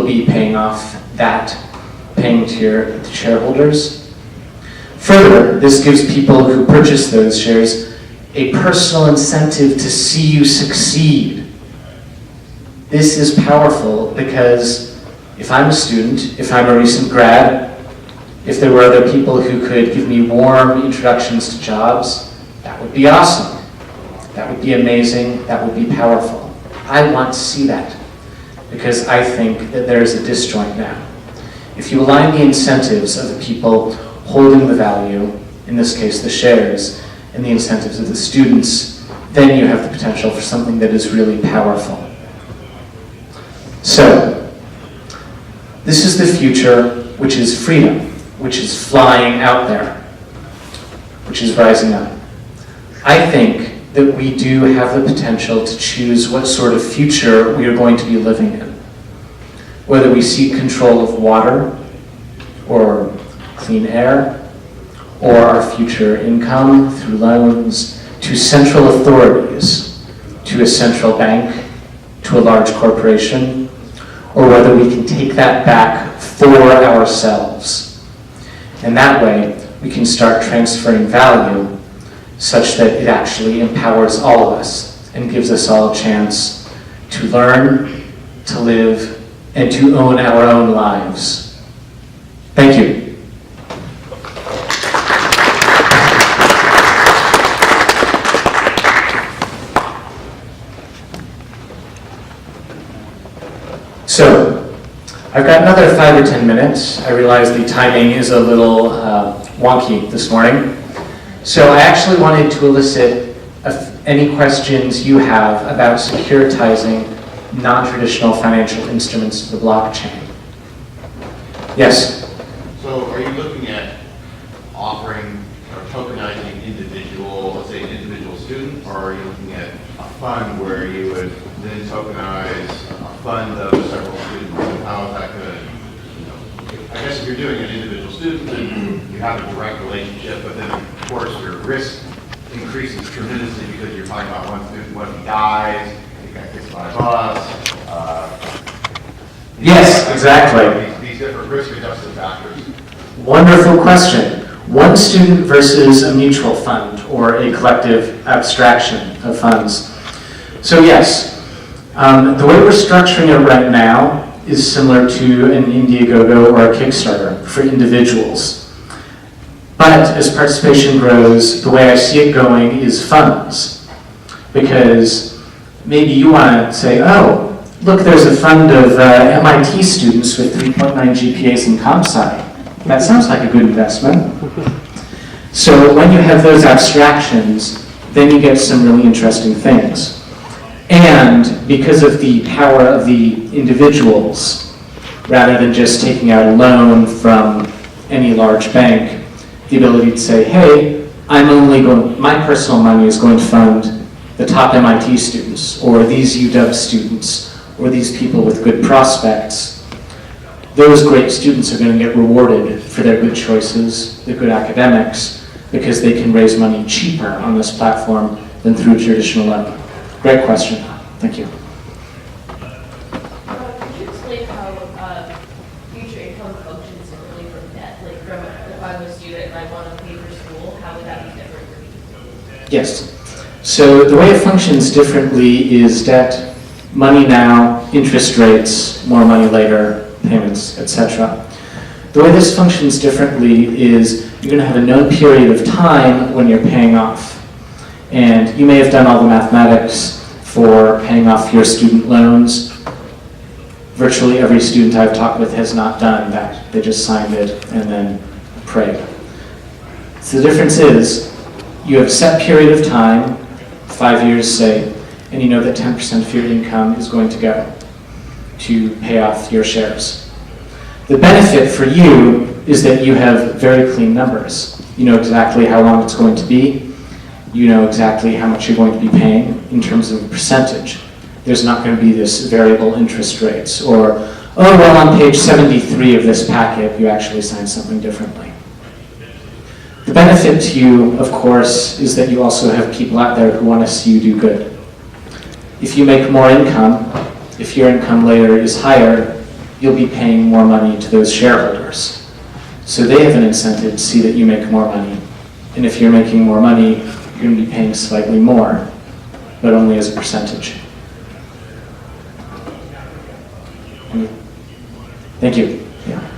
will be paying off that, paying to your shareholders. Further, this gives people who purchase those shares a personal incentive to see you succeed. This is powerful because if I'm a student, if I'm a recent grad, if there were other people who could give me warm introductions to jobs, that would be awesome. That would be amazing. That would be powerful. I want to see that because I think that there is a disjoint now. If you align the incentives of the people holding the value, in this case the shares, and the incentives of the students, then you have the potential for something that is really powerful. So, this is the future, which is freedom, which is flying out there, which is rising up. I think that we do have the potential to choose what sort of future we are going to be living in. Whether we seek control of water, or clean air, or our future income through loans, to central authorities, to a central bank, to a large corporation, or whether we can take that back for ourselves. And that way, we can start transferring value such that it actually empowers all of us and gives us all a chance to learn, to live, and to own our own lives. Thank you. So, I've got another 5 or 10 minutes. I realize the timing is a little wonky this morning. So I actually wanted to elicit any questions you have about securitizing non-traditional financial instruments to the blockchain. Yes? So are you looking at offering or tokenizing individual, let's say an individual student, or are you looking at a fund where you would then tokenize a fund of several students? And how is that going to, I guess if you're doing an individual student, then you have a direct relationship, but then of course your risk increases tremendously because you're talking about one student, what if he dies, he got hit by a bus. Yes, exactly. These different risk-adjusted factors. Wonderful question. One student versus a mutual fund or a collective abstraction of funds. So yes, the way we're structuring it right now is similar to an Indiegogo or a Kickstarter for individuals. But as participation grows, the way I see it going is funds. Because maybe you want to say, oh, look, there's a fund of MIT students with 3.9 GPAs in comp sci. That sounds like a good investment. So when you have those abstractions, then you get some really interesting things. And because of the power of the individuals, rather than just taking out a loan from any large bank, the ability to say, hey, my personal money is going to fund the top MIT students, or these UW students, or these people with good prospects. Those great students are going to get rewarded for their good choices, their good academics, because they can raise money cheaper on this platform than through traditional loan. Great question. Thank you. Could you explain how future income functions differently from debt? Like if I'm a student and I want to pay for school, how would that be different for me? Yes. So the way it functions differently is debt, money now, interest rates, more money later, payments, etc. The way this functions differently is you're going to have a known period of time when you're paying off. And you may have done all the mathematics for paying off your student loans. Virtually every student I've talked with has not done that. They just signed it and then prayed. So the difference is you have a set period of time, 5 years say, and you know that 10% of your income is going to go to pay off your shares. The benefit for you is that you have very clean numbers. You know exactly how long it's going to be. You know exactly how much you're going to be paying in terms of a percentage. There's not going to be this variable interest rates or, oh, well, on page 73 of this packet, you actually signed something differently. The benefit to you, of course, is that you also have people out there who want to see you do good. If you make more income, if your income later is higher, you'll be paying more money to those shareholders. So they have an incentive to see that you make more money. And if you're making more money, you're going to be paying slightly more, but only as a percentage. Thank you. Yeah.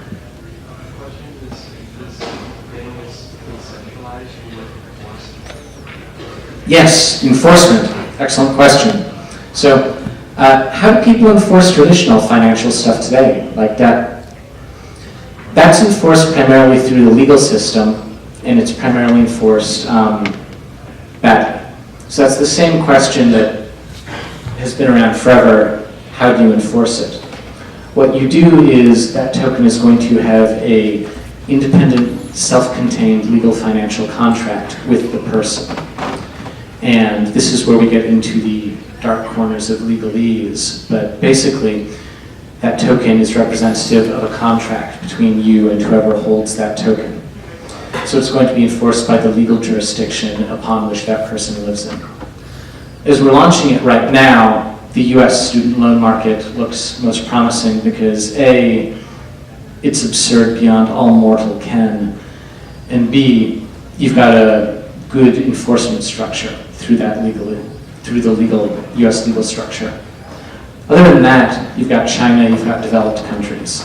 Yes, enforcement. Excellent question. So, how do people enforce traditional financial stuff today, like debt? That's enforced primarily through the legal system, and it's primarily enforced badly. So that's the same question that has been around forever. How do you enforce it? What you do is that token is going to have a independent, self-contained legal financial contract with the person. And this is where we get into the dark corners of legalese, but basically that token is representative of a contract between you and whoever holds that token. So it's going to be enforced by the legal jurisdiction upon which that person lives in. As we're launching it right now, the US student loan market looks most promising because A, it's absurd beyond all mortal ken, and B, you've got a good enforcement structure through the legal US legal structure. Other than that, you've got China, you've got developed countries.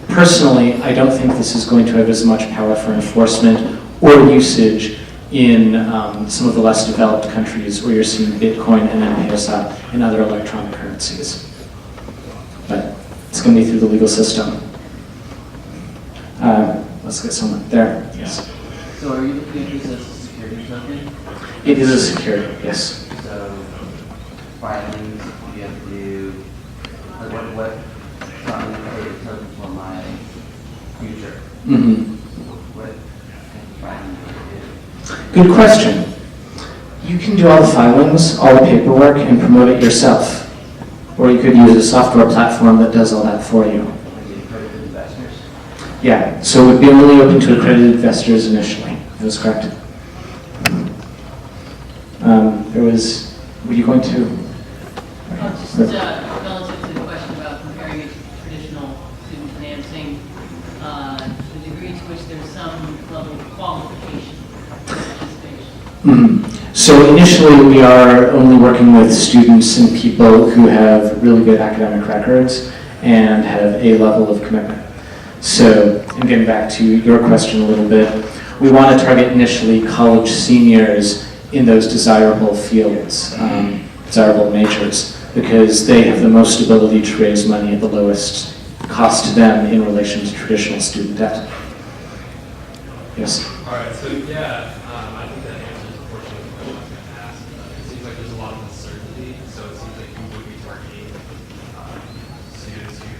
Personally, I don't think this is going to have as much power for enforcement or usage in some of the less developed countries where you're seeing Bitcoin and M-Pesa and other electronic currencies. But it's going to be through the legal system. Let's get someone there. Yes. So are you looking at this as a security token? It is a security, yes. So filings you have to do, like what something to pay a token for my future? Mm-hmm. What filings do I do? Good question. You can do all the filings, all the paperwork, and promote it yourself. Or you could use a software platform that does all that for you. Like the accredited investors? Yeah, so it would be only open to accredited investors initially. That is correct. Were you going to? Just relative to the question about comparing it to traditional student financing, the degree to which there's some level of qualification for participation. So initially we are only working with students and people who have really good academic records and have a level of commitment. So, and getting back to your question a little bit, we want to target initially college seniors in those desirable fields, desirable majors, because they have the most ability to raise money at the lowest cost to them in relation to traditional student debt. Yes? All right, so yeah, I think that answers a portion of the question I was going to ask. It seems like there's a lot of uncertainty, so it seems like you would be targeting students who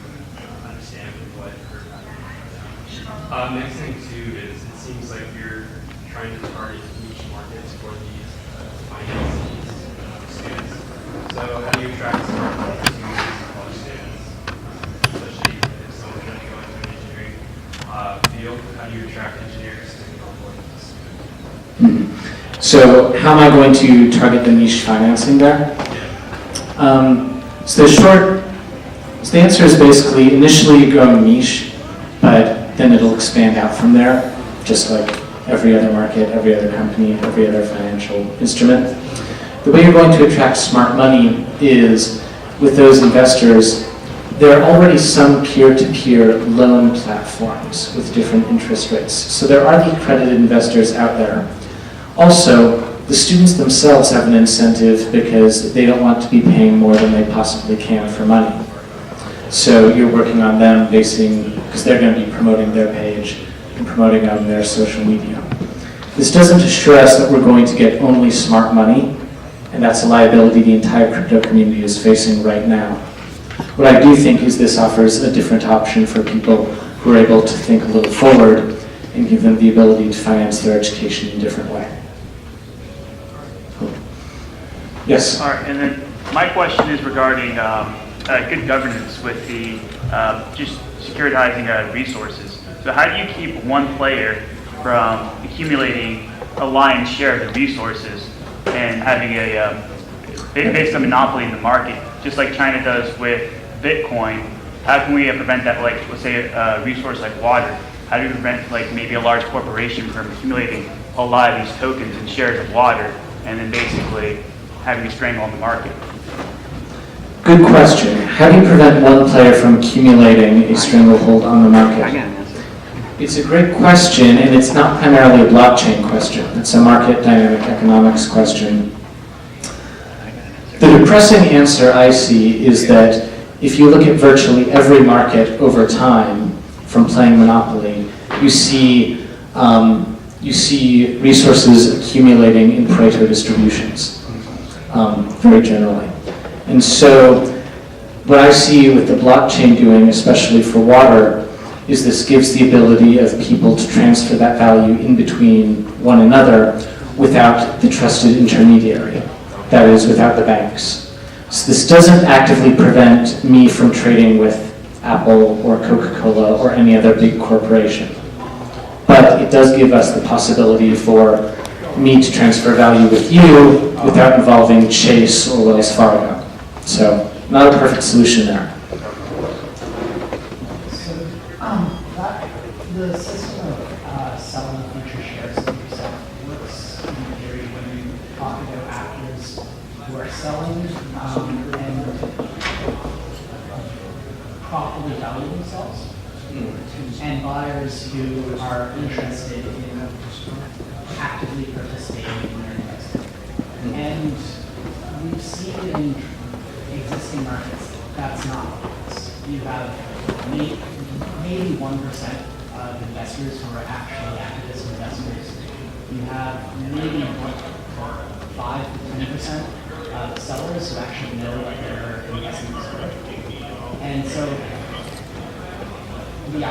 understand what you're doing. Next thing too is it seems like you're trying to target niche markets for these finance students. So how do you attract smart college students, especially if someone's going to go into an engineering field? How do you attract engineers to come on board with this? So how am I going to target the niche financing there? So the answer is basically initially you go niche, but then it'll expand out from there, just like every other market, every other company, every other financial instrument. The way you're going to attract smart money is with those investors, there are already some peer-to-peer loan platforms with different interest rates. So there are the accredited investors out there. Also, the students themselves have an incentive because they don't want to be paying more than they possibly can for money. So you're working on them because they're going to be promoting their page and promoting on their social media. This doesn't assure us that we're going to get only smart money, and that's a liability the entire crypto community is facing right now. What I do think is this offers a different option for people who are able to think a little forward and give them the ability to finance their education in a different way. Cool. Yes? All right, and then my question is regarding good governance with the just securitizing resources. So how do you keep one player from accumulating a lion's share of the resources and having a basically a monopoly in the market, just like China does with Bitcoin? how can we prevent that, like, let's say a resource like water? How do we prevent, like, maybe a large corporation from accumulating a lot of these tokens and shares of water and then basically having a stranglehold on the market? Good question. How do you prevent one player from accumulating a stranglehold on the market? I got an answer. It's a great question, and it's not primarily a blockchain question. It's a market dynamic economics question. The depressing answer I see is that if you look at virtually every market over time from playing Monopoly, you see resources accumulating in Pareto distributions, very generally. And so what I see with the blockchain doing, especially for water, is this gives the ability of people to transfer that value in between one another without the trusted intermediary, that is, without the banks. So this doesn't actively prevent me from trading with Apple or Coca-Cola or any other big corporation. But it does give us the possibility for me to transfer value with you without involving Chase or Wells Fargo. So, not a perfect solution there. So, the system of selling future shares of yourself works in theory when you talk about actors who are selling and properly value themselves, and buyers who are interested in actively participating in their investment. And we've seen in existing markets that's not the case. You have maybe 1% of investors who are actually activist investors. You have maybe 5 to 10% of sellers who actually know what their investments are. And so the